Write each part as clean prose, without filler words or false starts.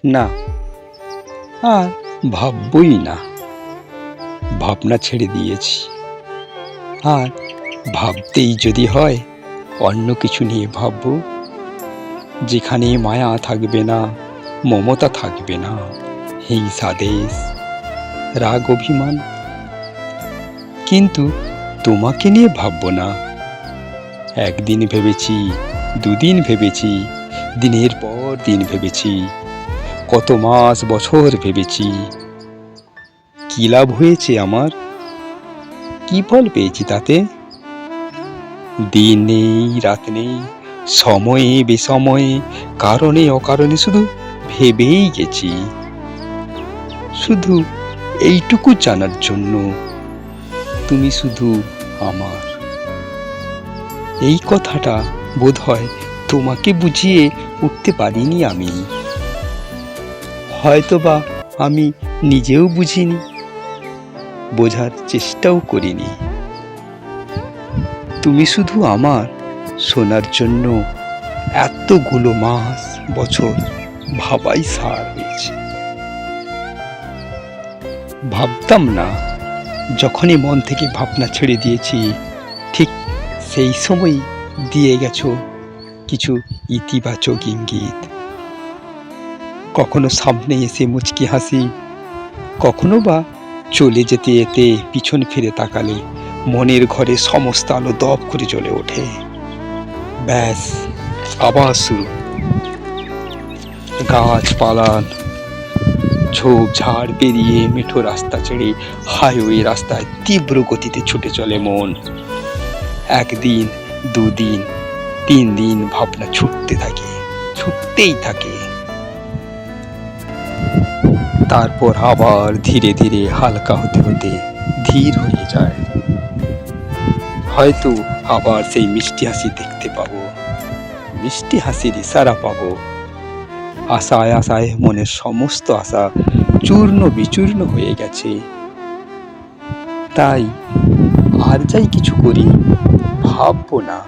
না, আর ভাববই না। ভাবনা ছেড়ে দিয়েছি। আর ভাবতেই যদি হয় অন্য কিছু নিয়ে ভাববো, যেখানে মায়া থাকবে না, মমতা থাকবে না, হিংসা দেশ, রাগ অভিমান। কিন্তু তোমাকে নিয়ে ভাববো না। একদিন ভেবেছি, দুদিন ভেবেছি, দিনের পর দিন ভেবেছি, কত মাস বছর ভেবেছি। কি লাভ হয়েছে আমার? কি ফল পেয়েছি তাতে? দিন নেই, রাত নেই, সময়ে বেসময়ে, কারণে অকারণে শুধু ভেবেই গেছি। শুধু এইটুকু জানার জন্য তুমি শুধু আমার। এই কথাটা বোধহয় তোমাকে বুঝিয়ে উঠতে পারিনি আমি। হয়তোবা আমি নিজেও বুঝিনি, বোঝার চেষ্টাও করিনি। তুমি শুধু আমার শোনার জন্য এতগুলো মাস বছর ভাবাই সার হয়েছে। ভাবতাম না, যখনই মন থেকে ভাবনা ছেড়ে দিয়েছি, ঠিক সেই সময় দিয়ে গেছো কিছু ইতিবাচক ইঙ্গিত। কখনো সামনে এসে মুচকি হাসি, কখনো বা চলে যেতে যেতে পিছন ফিরে তাকালে মনের ঘরে সমস্ত আলো দপ করে জ্বলে ওঠে। ব্যাস, আবার শুরু। গাছপালা, ঝোপঝাড় পেরিয়ে মেঠো রাস্তা ছেড়ে হাইওয়ে রাস্তায় তীব্র গতিতে ছুটে চলে মন। একদিন, দুদিন, 3 দিন ভাবনা ছুটতে থাকে, ছুটতেই থাকে। তারপর আবার ধীরে ধীরে হালকা হতে হতে ধীর হয়ে যায়। হয়তো আবার সেই মিষ্টি হাসি দেখতে পাবো, মিষ্টি হাসির ইশারা পাবো। আশায় আশায় মনের সমস্ত আশা চূর্ণ বিচূর্ণ হয়ে গেছে। তাই আর যাই কিছু করি, ভাববো না,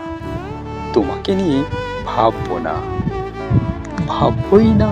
তোমাকে নিয়ে ভাববো না, ভাববোই না।